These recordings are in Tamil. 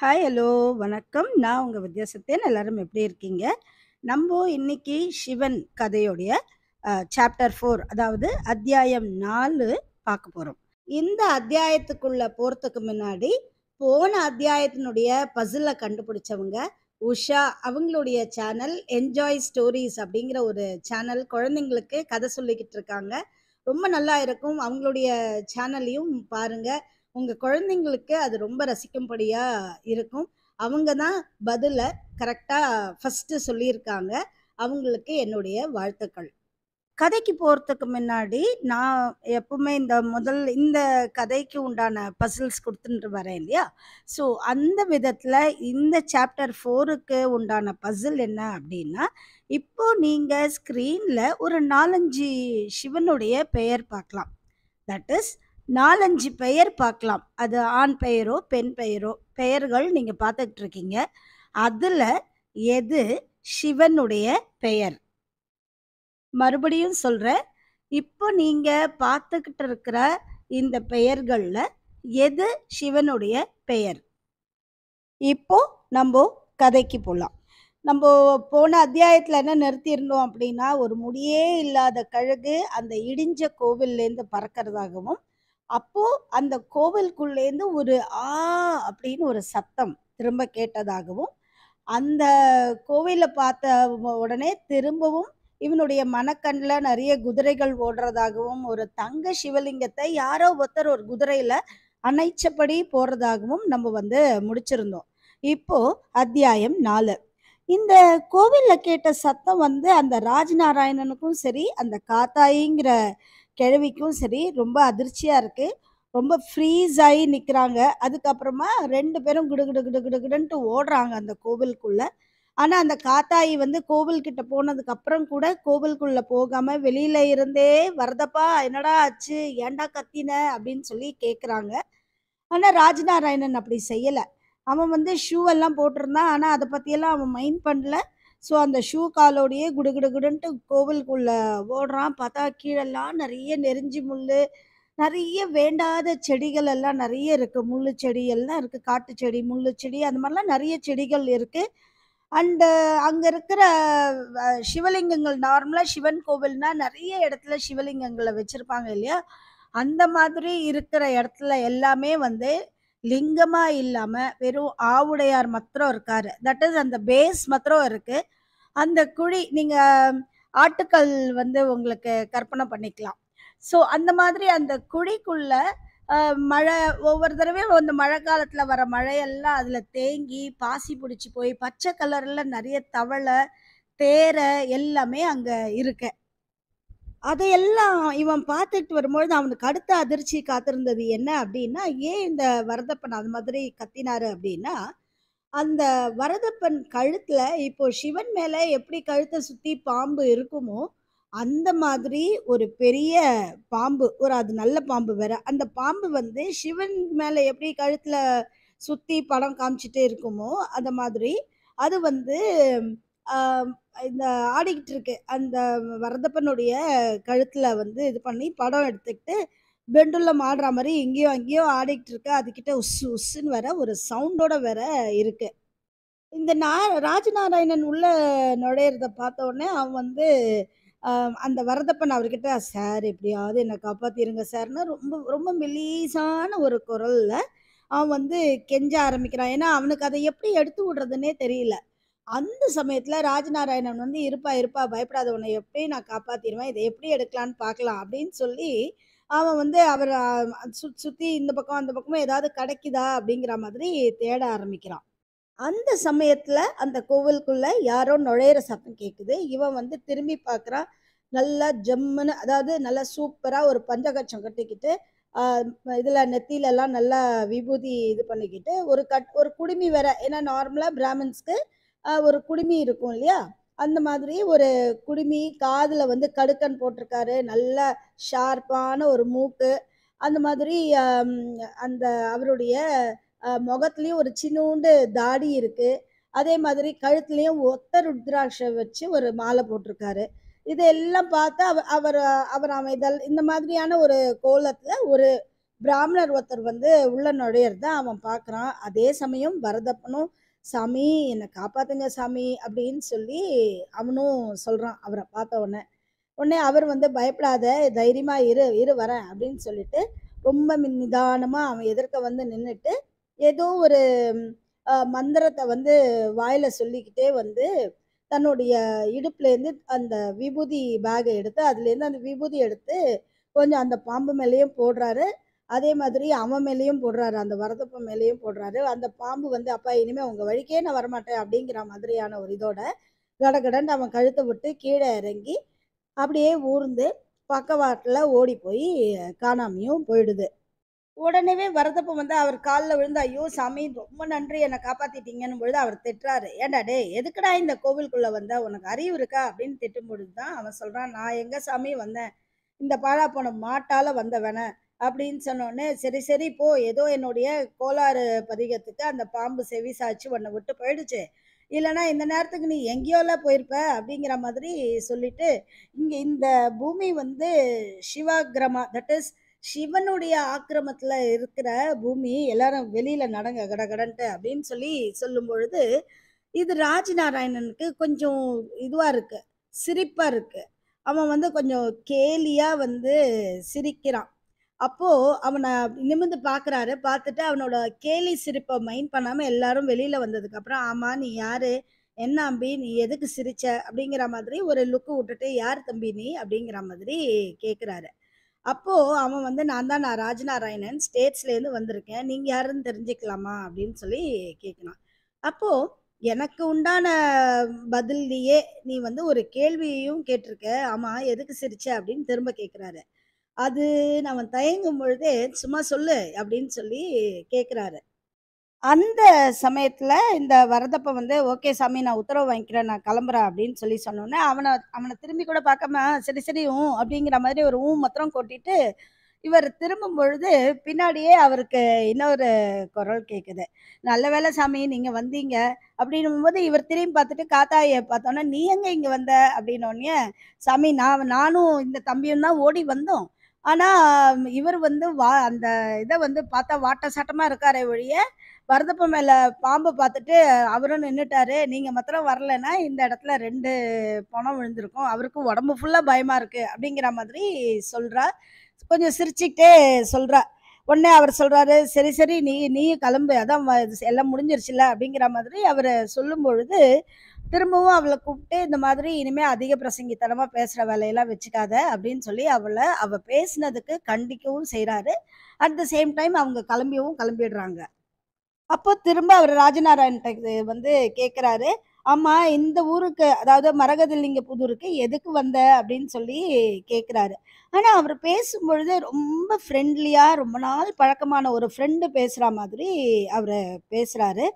ஹாய், ஹலோ, வணக்கம். நான் உங்க வித்யாசத்யன். எல்லாரும் எப்படி இருக்கீங்க? நம்ப இன்னைக்கு சிவன் கதையோடைய சாப்டர் 4 அதாவது அத்தியாயம் 4 பார்க்க போறோம். இந்த அத்தியாயத்துக்குள்ள போறதுக்கு முன்னாடி, போன அத்தியாயத்தினுடைய பசில கண்டுபிடிச்சவங்க உஷா அவங்களுடைய சேனல் என்ஜாய் ஸ்டோரீஸ் அப்படிங்கிற ஒரு சேனல் குழந்தைங்களுக்கு கதை சொல்லிக்கிட்டு இருக்காங்க. ரொம்ப நல்லா இருக்கும். அவங்களுடைய சேனலையும் பாருங்க. உங்க குழந்தைங்களுக்கு அது ரொம்ப ரசிக்கும்படியா இருக்கும். அவங்க தான் பதில கரெக்ட்டா ஃபர்ஸ்ட்டு சொல்லியிருக்காங்க. அவங்களுக்கு என்னுடைய வாழ்த்துக்கள். கதைக்கு போறதுக்கு முன்னாடி, நான் எப்பவுமே இந்த கதைக்கு உண்டான பசில்ஸ் குடுத்துன்ட்டு வரேன் இல்லையா? ஸோ, அந்த விதத்தில இந்த சாப்டர் 4க்கு உண்டான பசில் என்ன அப்டின்னா, இப்போ நீங்க ஸ்க்ரீன்ல ஒரு 4, 5 சிவனுடைய பெயர் பார்க்கலாம். தட் இஸ் 4, 5 பெயர் பார்க்கலாம். அது ஆண் பெயரோ, பெண் பெயரோ, பெயர்கள் நீங்க பார்த்துட்டு இருக்கீங்க. அதுல எது சிவனுடைய பெயர்? மறுபடியும் சொல்றேன். இப்போ நீங்க பார்த்துக்கிட்டு இருக்கிற இந்த பெயர்கள்ல எது சிவனுடைய பெயர்? இப்போ நம்போ கதைக்கு போலாம். நம்போ போன அத்தியாயத்துல என்ன நிறுத்தியிருந்தோம் அப்படின்னா, ஒரு முடியே இல்லாத கழுகு அந்த இடிஞ்ச கோவில்லேருந்து பறக்கிறதாகவும், அப்போ அந்த கோவிலுக்குள்ளேருந்து ஒரு "ஆ" அப்படின்னு ஒரு சத்தம் திரும்ப கேட்டதாகவும், அந்த கோவில பார்த்த உடனே திரும்பவும் இவனுடைய மனக்கண்ல நெறைய குதிரைகள் ஓடுறதாகவும், ஒரு தங்க சிவலிங்கத்தை யாரோ ஒருத்தர் ஒரு குதிரையில அணைச்சபடி போறதாகவும் நம்ம முடிச்சிருந்தோம். இப்போ அத்தியாயம் 4. இந்த கோவில்ல கேட்ட சத்தம் அந்த ராஜநாராயணனுக்கும் சரி, அந்த காத்தாயிங்கிற கிழவிக்கும் சரி ரொம்ப அதிர்ச்சியா இருக்கு. ரொம்ப ஃப்ரீஸ் ஆயி நிக்கிறாங்க. அதுக்கப்புறமா 2 பேரும் கிடு கிடு கிடு கிடுன்ட்டு ஓடுறாங்க அந்த கோவிலுக்குள்ள. ஆனா, அந்த காத்தாயி கோவில் கிட்ட போனதுக்கு அப்புறம் கூட கோவிலுக்குள்ள போகாம வெளியில இருந்தே, "வரதப்பா என்னடா ஆச்சு? ஏன்டா கத்தின?" அப்படின்னு சொல்லி கேட்குறாங்க. ஆனா, ராஜநாராயணன் அப்படி செய்யல. அவன் ஷூ எல்லாம் போட்டிருந்தான். ஆனா, அத பத்தியெல்லாம் அவன் மைண்ட் பண்ணல. ஸோ, அந்த ஷூ காலோடையே குடு குடு குடுன்ட்டு கோவிலுக்குள்ள ஓடுறான். பார்த்தா கீழெல்லாம் நெறைய நெருஞ்சி முள்ளு, நெறைய வேண்டாத செடிகள் எல்லாம் நெறைய இருக்கு. முள்ளு செடி எல்லாம் இருக்கு. காட்டு செடி, முள்ளு செடி அந்த மாரிலாம் நெறைய செடிகள் இருக்கு. அண்டு அங்க இருக்கிற சிவலிங்கங்கள் நார்மலா சிவன் கோவில்னா நெறைய இடத்துல சிவலிங்கங்கள வச்சிருப்பாங்க இல்லையா? அந்த மாதிரி இருக்கிற இடத்துல எல்லாமே லிங்கமா இல்லாம வெறும் ஆவுடையார் மாத்திரம் இருக்காரு. தட் இஸ் அந்த பேஸ் மாத்திரம் இருக்கு. அந்த குழி நீங்க ஆட்டுக்கல் உங்களுக்கு கற்பனை பண்ணிக்கலாம். ஸோ அந்த மாதிரி அந்த குழிக்குள்ள அ மழை ஒவ்வொரு தடவையும் அந்த மழை காலத்துல வர மழையெல்லாம் அதுல தேங்கி, பாசி புடிச்சு போய் பச்சை கலர்ல நெறைய தவளை, தேரை எல்லாமே அங்க இருக்கு. அதையெல்லாம் இவன் பார்த்துட்டு வரும்பொழுது அவனுக்கு அடுத்த அதிர்ச்சி காத்திருந்தது என்ன அப்படின்னா, ஏன் இந்த வரதப்பன் அது மாதிரி கத்தினாரு அப்படின்னா, அந்த வரதப்பன் கழுத்துல இப்போ சிவன் மேல எப்படி கழுத்த சுத்தி பாம்பு இருக்குமோ, அந்த மாதிரி ஒரு பெரிய பாம்பு, ஒரு அது நல்ல பாம்பு வேற. அந்த பாம்பு சிவன் மேல எப்படி கழுத்துல சுத்தி படம் காமிச்சுட்டே இருக்குமோ, அந்த மாதிரி அது ஆ இந்த ஆடிக்கிட்டு இருக்கு. அந்த வரதப்பனுடைய கழுத்துல இது பண்ணி படம் எடுத்துக்கிட்டு, பெண்டுலம் ஆடுற மாரி இங்கேயும் அங்கேயும் ஆடிக்கிட்டு இருக்கு. அதுகிட்ட உஸ்ஸு உஸ்ஸுன்னு வேற ஒரு சவுண்டோட வேற இருக்கு. இந்த ராஜநாராயணன் உள்ள நுழையிறத பார்த்த உடனே அவன் அ அந்த வரதப்பன் அவர்கிட்ட, "சார் எப்படியாவது என்ன காப்பாத்திருங்க சார்ன்னு" ரொம்ப ரொம்ப மெல்லிசான ஒரு குரல்ல அவன் கெஞ்ச ஆரம்பிக்கிறான். ஏன்னா, அவனுக்கு அத எப்படி எடுத்து விடுறதுன்னே தெரியல. அந்த சமயத்துல ராஜநாராயணன் "இருப்பா, இருப்பா பயப்படாத உன்னை எப்படியும் நான் காப்பாத்திருவேன். இத எப்படி எடுக்கலான்னு பார்க்கலாம்" அப்படின்னு சொல்லி, அவன் அவர சுத்தி இந்த பக்கம், அந்த பக்கமும் ஏதாவது கிடைக்குதா அப்படிங்கிற மாதிரி தேட ஆரம்பிக்கிறான். அந்த சமயத்துல அந்த கோவிலுக்குள்ள யாரோ நுழையிற சத்தம் கேட்குது. இவன் திரும்பி பார்க்குறான். நல்லா ஜம்முன்னு அதாவது நல்லா சூப்பரா ஒரு பஞ்சகட்சம் கட்டிக்கிட்டு, ஆ இதுல நெத்திலலாம் நல்லா விபூதி இது பண்ணிக்கிட்டு, ஒரு குடுமி வேற. ஏன்னா நார்மலா பிராமின்ஸ்க்கு ஒரு குடுமி இருக்கும் இல்லையா? அந்த மாதிரி ஒரு குடுமி, காதுல கடுக்கன் போட்டிருக்காரு. நல்லா ஷார்ப்பான ஒரு மூக்கு. அந்த மாதிரி அந்த அவருடைய முகத்துலயும் ஒரு சின்னூண்டு தாடி இருக்கு. அதே மாதிரி கழுத்துலயும் ஒத்த ருத்ராட்ச வச்சு ஒரு மாலை போட்டிருக்காரு. இதெல்லாம் பார்த்தா அவர் அவர் அவர் அவன் இந்த மாதிரியான ஒரு கோலத்துல ஒரு பிராமணர் ஒருத்தர் வந்து உள்ள நுழையிறத அவன் பார்க்குறான். அதே சமயம் பரதப்பனும், "சாமி என்ன காப்பாத்துங்க சாமி" அப்படின்னு சொல்லி அவனும் சொல்றான் அவர பார்த்த உடனே. உடனே அவர் வந்து, "பயப்படாத, தைரியமா இரு, இரு வரேன்" அப்படின்னு சொல்லிட்டு ரொம்ப நிதானமா அவன் எதிர்க்க வந்து நின்னுட்டு, ஏதோ ஒரு மந்திரத்த வந்து வாயில சொல்லிக்கிட்டே வந்து தன்னுடைய இடுப்புலேருந்து அந்த விபூதி பேக எடுத்து அதுலேருந்து அந்த விபூதி எடுத்து கொஞ்சம் அந்த பாம்பு மேலேயும் போடுறாரு. அதே மாதிரி அவன் மேலேயும் போடுறாரு. அந்த வரதப்பன் மேலேயும் போடுறாரு. அந்த பாம்பு வந்து, "அப்பா இனிமே உங்க வழிக்கே நான் வரமாட்டேன்" அப்படிங்கிற மாதிரியான ஒரு இதோட கடகடன்னு அவன் கழுத்த விட்டு கீழ இறங்கி, அப்படியே ஊர்ந்து பக்கவாட்டுல ஓடி போய் காணாமயும் போயிடுது. உடனேவே வரதப்ப வந்து அவர் கால்ல விழுந்து, "ஐயோ! சாமி ரொம்ப நன்றி என்ன காப்பாத்திட்டீங்கன்னும்" பொழுது அவர் திட்டுறாரு. "ஏன்டா டேய்! எதுக்குடா இந்த கோவிலுக்குள்ள வந்த? உனக்கு அறிவு இருக்கா?" அப்படின்னு திட்டும் பொழுது தான் அவன் சொல்றான், "நான் எங்க சாமி வந்தேன்? இந்த பாழா போன மாட்டால வந்தவன" அப்படின்னு சொன்னோனே, "சரி, சரி போ. ஏதோ என்னுடைய கோளாறு பதிகத்துக்கு அந்த பாம்பு செவி சாய்ச்சு உன்ன விட்டு போயிடுச்சு. இல்லன்னா இந்த நேரத்துக்கு நீ எங்கேயோல போயிருப்ப" அப்படிங்கிற மாதிரி சொல்லிட்டு, இங்க இந்த பூமி வந்து சிவாகிரமா தட் இஸ் சிவனுடைய ஆக்கிரமத்துல இருக்கிற பூமி, எல்லாரும் வெளியில நடங்க கடகடன்ட்டு அப்படின்னு சொல்லி சொல்லும் பொழுது, இது ராஜநாராயணனுக்கு கொஞ்சம் இதுவா இருக்கு. சிரிப்பா இருக்கு. அவன் வந்து கொஞ்சம் கேலியா வந்து சிரிக்கிறான். அப்போ அவன நிமிர்ந்து பார்க்குறாரு. பார்த்துட்டு அவனோட கேலி சிரிப்ப மைண்ட் பண்ணாம எல்லாரும் வெளியில வந்ததுக்கப்புறம், "ஆமா நீ யாரு? என்ன அம்பி? நீ எதுக்கு சிரிச்ச?" அப்படிங்கிற மாதிரி ஒரு லுக் விட்டுட்டு, "யார் தம்பி நீ?" அப்படிங்கிற மாதிரி கேட்குறாரு. அப்போ அவன் வந்து, நான் ராஜநாராயணன் ஸ்டேட்ஸ்லேருந்து வந்திருக்கேன். நீங்க யாருன்னு தெரிஞ்சுக்கலாமா?" அப்படின்னு சொல்லி கேட்குறான். அப்போ எனக்கு உண்டான பதில்லயே நீ வந்து ஒரு கேள்வியையும் கேட்டிருக்க. "ஆமா, எதுக்கு சிரிச்ச?" அப்படின்னு திரும்ப கேட்குறாரு. அது அவன் தயங்கும் பொழுதே, "சும்மா சொல்லு" அப்படின்னு சொல்லி கேட்குறாரு. அந்த சமயத்துல இந்த வரதப்ப வந்து, "ஓகே சாமி நான் உத்தரவு வாங்கிக்கிறேன். நான் கிளம்புறேன்" அப்படின்னு சொல்லி சொன்னோனே, அவன அவன திரும்பி கூட பார்க்காம, "சரி, சரி அப்படிங்கிற மாதிரி ஒரு மாத்திரம் கொட்டிட்டு, இவர் திரும்பும் பொழுது பின்னாடியே அவருக்கு இன்னொரு குரல் கேட்குது. "நல்ல வேளை சாமி நீங்க வந்தீங்க" அப்படின்னும்போது இவர் திரும்பி பார்த்துட்டு காத்தாடிய பார்த்தோனே, "நீ எங்க இங்க வந்த?" அப்படின்னோனே, "சாமி நானும் இந்த தம்பியும் தான் ஓடி வந்தோம். ஆனா இவர் வந்து அந்த இத வந்து பார்த்தா வாட்ட சாட்டமா இருக்காரே ஒழிய, வரதப்ப மேல பாம்ப பார்த்துட்டு அவரும் நின்னுட்டாரு. நீங்க மாத்திரம் வரலன்னா, இந்த இடத்துல 2 பொணம் விழுந்திருக்கும். அவருக்கும் உடம்பு ஃபுல்லா பயமா இருக்கு." அப்படிங்கிற மாதிரி சொல்றா. கொஞ்சம் சிரிச்சுக்கிட்டே சொல்றா. உடனே அவர் சொல்றாரு, "சரி, சரி நீயும் கிளம்பு. அதான் எல்லாம் முடிஞ்சிருச்சுல்ல." அப்படிங்கிற மாதிரி அவரு சொல்லும் பொழுது, திரும்பவும் அவள கூப்பிட்டு, "இந்த மாதிரி இனிமே அதிக பிரசங்கித்தனமா பேசுற வேலையெல்லாம் வச்சுக்காத" அப்படின்னு சொல்லி அவ பேசினதுக்கு கண்டிக்கவும் செய்றாரு. அட் த சேம் டைம் அவங்க கிளம்பிடுறாங்க. அப்போ திரும்ப அவர் ராஜநாராயண்ட்ட வந்து கேட்குறாரு. "ஆமா இந்த ஊருக்கு அதாவது மரகதலிங்கபுதூருக்கு எதுக்கு வந்த?" அப்படின்னு சொல்லி கேட்குறாரு. ஆனா அவரு பேசும்பொழுது ரொம்ப ஃப்ரெண்ட்லியா ரொம்ப நாள் பழக்கமான ஒரு ஃப்ரெண்டு பேசுறா மாதிரி அவரு பேசுறாரு.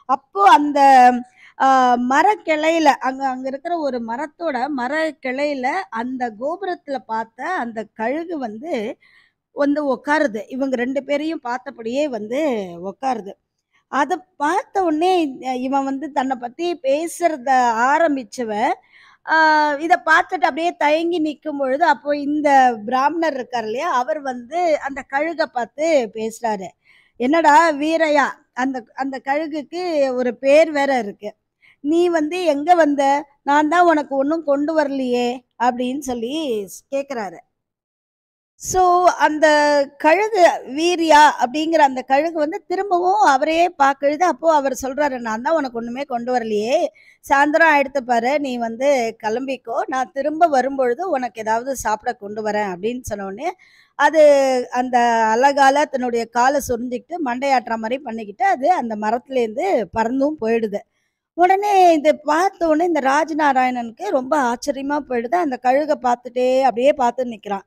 அப்போ அந்த அ மரக்கிளையில அங்க அங்க இருக்கிற ஒரு மரத்தோட மரக்கிளையில அந்த கோபுரத்தில பார்த்த அந்த கழுகு வந்து வந்து உட்காருது. இவங்க 2 பேரையும் பார்த்தபடியே வந்து உட்காருது. அத பார்த்த உடனே இவன் வந்து தன்னை பத்தி பேசுறத ஆரம்பிச்சவன், ஆ இத பார்த்துட்டு அப்படியே தயங்கி நிக்கும் பொழுது, அப்போ இந்த பிராமணர் இருக்கார் இல்லையா? அவர் வந்து அந்த கழுக பார்த்து பேசுறாரு. "என்னடா வீரையா" அந்த அந்த கழுகுக்கு ஒரு பேர் வேற இருக்கு. "நீ வந்து எங்க வந்த? நான் தான் உனக்கு ஒண்ணும் கொண்டு வரலையே!" அப்படின்னு சொல்லி கேட்கிறாரு. ஸோ, அந்த கழுகு வீரியா அப்படிங்கிற அந்த கழுகு வந்து திரும்பவும் அவரையே பார்க்குது. அப்போ அவர் சொல்றாரு, "நான் தான் உனக்கு ஒண்ணுமே கொண்டு வரலையே! சாயந்தரம் ஆயிடுத்து பாரு, நீ வந்து கிளம்பிக்கோ. நான் திரும்ப வரும்பொழுது உனக்கு ஏதாவது சாப்பிட கொண்டு வரேன்" அப்படின்னு சொன்னோனே, அது அந்த அலகால தன்னுடைய கால சொரிஞ்சுக்கிட்டு மண்டையாட்டுற மாரி பண்ணிக்கிட்டு, அது அந்த மரத்துலேருந்து பறந்தும் போயிடுது. உடனே இத பார்த்த உடனே இந்த ராஜநாராயணனுக்கு ரொம்ப ஆச்சரியமா போயிடுது. அந்த கழுக பார்த்துட்டே அப்படியே பார்த்து நிக்கிறான்.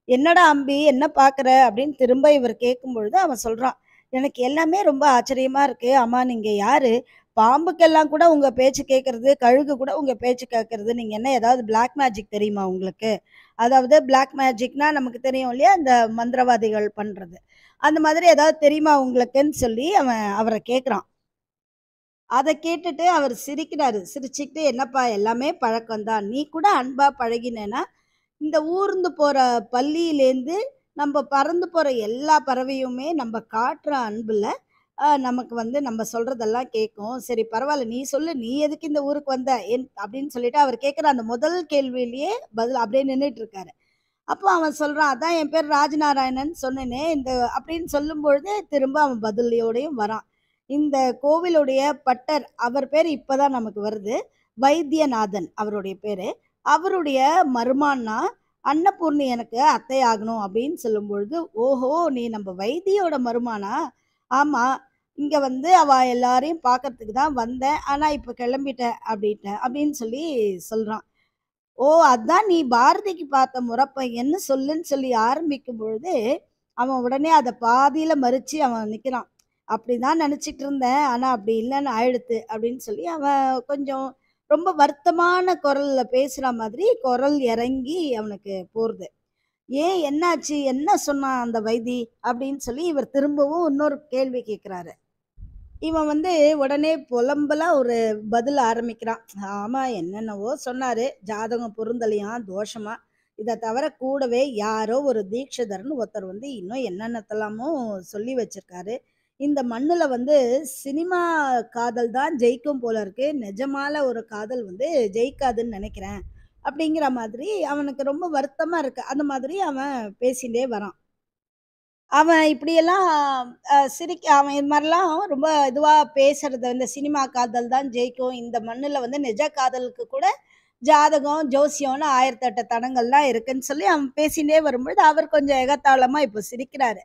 "என்னடா அம்பி என்ன பார்க்குற?" அப்படின்னு திரும்ப இவர் கேட்கும்பொழுது அவன் சொல்றான், "எனக்கு எல்லாமே ரொம்ப ஆச்சரியமா இருக்கு. ஆமா நீங்க யாரு? பாம்புக்கெல்லாம் கூட உங்க பேச்சு கேட்கறது, கழுகு கூட உங்க பேச்சு கேட்கறது. நீங்க என்ன ஏதாவது பிளாக் மேஜிக் தெரியுமா உங்களுக்கு?" அதாவது பிளாக் மேஜிக்னா நமக்கு தெரியும் இல்லையா? இந்த மந்திரவாதிகள் பண்றது. அந்த மாதிரி ஏதாவது தெரியுமா உங்களுக்குன்னு சொல்லி அவன் அவர கேட்குறான். அத கேட்டுட்டு அவர் சிரிக்கிறாரு. சிரிச்சுக்கிட்டு, "என்னப்பா எல்லாமே பழக்கம் தான். நீ கூட அன்பா பழகினேன்னா, இந்த ஊர்ந்து போற பள்ளியிலேருந்து நம்ம பறந்து போற எல்லா பறவையுமே நம்ம காட்டுற அன்புல நமக்கு வந்து நம்ம சொல்றதெல்லாம் கேட்கும். சரி பரவால்ல நீ சொல்லு, நீ எதுக்கு இந்த ஊருக்கு வந்த? அப்படின்னு சொல்லிட்டு அவர் கேட்கிற அந்த முதல் கேள்வியிலேயே பதில் அப்படியே நின்னுட்டு இருக்காரு. அப்போ அவன் சொல்றான், "அதான் என் பேர் ராஜநாராயணன் சொன்னேனே." அப்படின்னு சொல்லும்பொழுது திரும்ப அவன் பதிலோடையும் வரான். இந்த கோவிலுடைய பட்டர் அவர் பேரு இப்பதான் நமக்கு வருது. வைத்தியநாதன் அவருடைய பேரு. அவருடைய மருமான்னா, "அன்னபூர்ணி எனக்கு அத்தை ஆகணும்." அப்படின்னு சொல்லும்பொழுது, "ஓஹோ! நீ நம்ம வைத்தியோட மருமானா? ஆமா. இங்க வந்து அவ எல்லாரையும் பார்க்கறதுக்கு தான் வந்தேன். ஆனா இப்ப கிளம்பிட்டேன்." அப்படின்ட்டேன். அப்படின்னு சொல்லி சொல்றான். ஓ! அதான் நீ பாரதிக்கு பார்த்த முறப்பையன்னு சொல்லுன்னு சொல்லி ஆரம்பிக்கும் பொழுது, அவன் உடனே அத பாதியில மறிச்சு அவன் நிக்கிறான். "அப்படிதான் நெனச்சுட்டு இருந்தேன். ஆனா அப்படி இல்லன்னு ஆயிடுத்து." அப்படின்னு சொல்லி அவன் கொஞ்சம் ரொம்ப வருத்தமான குரல்ல பேசுற மாதிரி குரல் இறங்கி அவனுக்கு போறது. "ஏன் என்னாச்சு? என்ன சொன்னான் அந்த வைத்தி?" அப்படின்னு சொல்லி இவர் திரும்பவும் இன்னொரு கேள்வி கேட்கிறாரு. இவன் வந்து உடனே புலம்பலா ஒரு பதில் ஆரம்பிக்கிறான். ஆமா, என்னென்னவோ சொன்னாரு. ஜாதகம் பொருந்தலையாம், தோஷமா. இத தவிர கூடவே யாரோ ஒரு தீட்சிதர்ன்னு ஒருத்தர் வந்து இன்னும் என்னென்னத்தெல்லாமோ சொல்லி வச்சிருக்காரு. இந்த மண்ணுல வந்து சினிமா காதல் தான் ஜெயிக்கும் போல இருக்கு. நிஜமால ஒரு காதல் வந்து ஜெயிக்காதுன்னு நெனைக்கிறேன். அப்படிங்கிற மாதிரி அவனுக்கு ரொம்ப வருத்தமா இருக்கு. அந்த மாதிரி அவன் பேசிண்டே வரான். அவன் இப்படியெல்லாம் அவன் இது மாரிலாம் ரொம்ப இதுவா பேசுறது, இந்த சினிமா காதல் தான் ஜெயிக்கும். இந்த மண்ணுல வந்து நிஜ காதலுக்கு கூட ஜாதகம், ஜோசியம்னு 1008 தடங்கள்லாம் இருக்குன்னு சொல்லி அவன் பேசிண்டே வரும்பொழுது, அவர் கொஞ்சம் எகத்தாளமா இப்போ சிரிக்கிறாரு.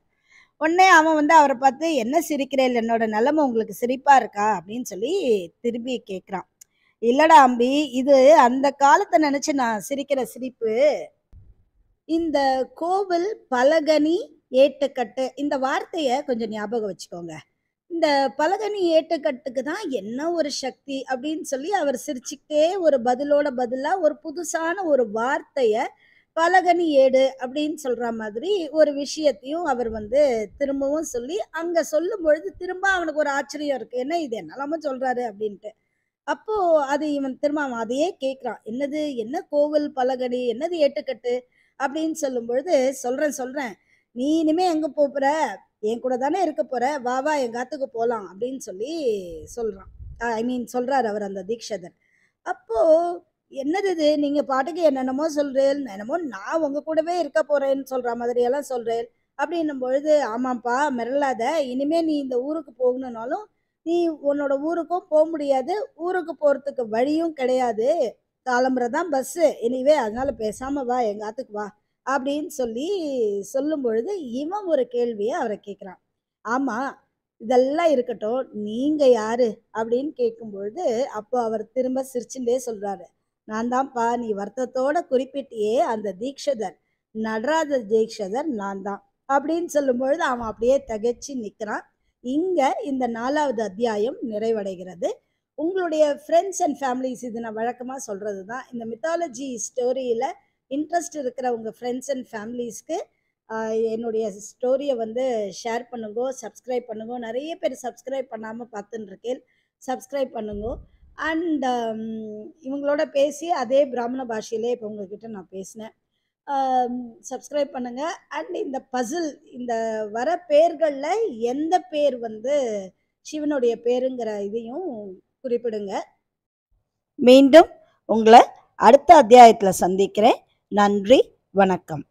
உடனே அவன் வந்து அவர பார்த்து, "என்ன சிரிக்கிறேள்? என்னோட நிலைமை உங்களுக்கு சிரிப்பா இருக்கா?" அப்படின்னு சொல்லி திருப்பி கேட்கிறான். "இல்லடா அம்பி, இது அந்த காலத்த நெனச்சு நான் சிரிக்கிற சிரிப்பு. இந்த கோவில், பலகனி, ஏட்டுக்கட்டு இந்த வார்த்தைய கொஞ்சம் ஞாபகம் வச்சுக்கோங்க. இந்த பலகனி ஏட்டுக்கட்டுக்கு தான் என்ன ஒரு சக்தி அப்படின்னு சொல்லி அவர் சிரிச்சுக்கிட்டே ஒரு பதிலோட பதிலா ஒரு புதுசான ஒரு வார்த்தைய பலகனி ஏடு அப்படின்னு சொல்ற மாதிரி ஒரு விஷயத்தையும் அவர் வந்து திரும்பவும் சொல்லி அங்க சொல்லும் பொழுது திரும்ப அவனுக்கு ஒரு ஆச்சரியம் இருக்கு. என்ன இது என்னெல்லாமோ சொல்றாரு அப்படின்ட்டு. அப்போ அது இவன் திரும்ப அவன் அதையே கேட்கிறான். என்னது? என்ன கோவில் பலகனி? என்னது ஏட்டுக்கட்டு? அப்படின்னு சொல்லும்பொழுது, "சொல்றேன், சொல்றேன். நீ இனிமே எங்க போற? என் கூட தானே இருக்க போற. வா, வா எங்க ஆத்துக்கு போலாம்." அப்படின்னு சொல்லி சொல்றான். ஐ மீன் சொல்றாரு அவர் அந்த தீக்ஷதர். அப்போ, "என்னது இது? நீங்க பாட்டுக்கு என்னென்னமோ சொல்றேள். என்னமோ நான் உங்க கூடவே இருக்க போறேன்னு சொல்ற மாதிரியெல்லாம் சொல்றேள்." அப்படின்னும் பொழுது, "ஆமாம்ப்பா மிரளாத. இனிமே நீ இந்த ஊருக்கு போகணும்னாலும், நீ உன்னோட ஊருக்கும் முடியாது. ஊருக்கு போறதுக்கு வழியும் கிடையாது. காலம்பற தான் பஸ்ஸு. எனிவே அதனால பேசாம வா, எங்க ஆத்துக்கு வா." அப்படின்னு சொல்லி சொல்லும்பொழுது, இவன் ஒரு கேள்விய அவர கேட்கிறான். "ஆமா, இதெல்லாம் இருக்கட்டும். நீங்க யாரு?" அப்படின்னு கேட்கும்பொழுது, அப்போ அவர் திரும்ப சிரிச்சுண்டே சொல்றாரு. "நான் தான்ப்பா, நீ வருத்தத்தோட குறிப்பிட்டியே அந்த தீக்ஷதர். நடராஜ தீக்ஷதர் நான் தான்." அப்படின்னு சொல்லும்பொழுது, அவன் அப்படியே திகைச்சு நிக்கிறான். இங்க இந்த 4வது அத்தியாயம் நிறைவடைகிறது. உங்களுடைய ஃப்ரெண்ட்ஸ் அண்ட் ஃபேமிலிஸ் இது நான் வழக்கமா சொல்றது தான். இந்த மித்தாலஜி ஸ்டோரியில இன்ட்ரெஸ்ட் இருக்கிற உங்க ஃப்ரெண்ட்ஸ் அண்ட் ஃபேமிலிஸ்க்கு என்னுடைய ஸ்டோரிய வந்து ஷேர் பண்ணுங்கோ, சப்ஸ்கிரைப் பண்ணுங்கோ. நெறைய பேர் சப்ஸ்கிரைப் பண்ணாம பார்த்துன்னு இருக்கேன். சப்ஸ்கிரைப் பண்ணுங்கோ. அண்ட் இவங்களோட பேசி அதே பிராமண பாஷையிலே இப்போ உங்ககிட்ட நான் பேசினேன். சப்ஸ்கிரைப் பண்ணுங்க. அண்ட் இந்த பசில் இந்த வர பேர்கள்ல எந்த பேர் வந்து சிவனுடைய பேருங்கிற இதையும் குறிப்பிடுங்க. மீண்டும் உங்கள அடுத்த அத்தியாயத்துல சந்திக்கிறேன். நன்றி, வணக்கம்.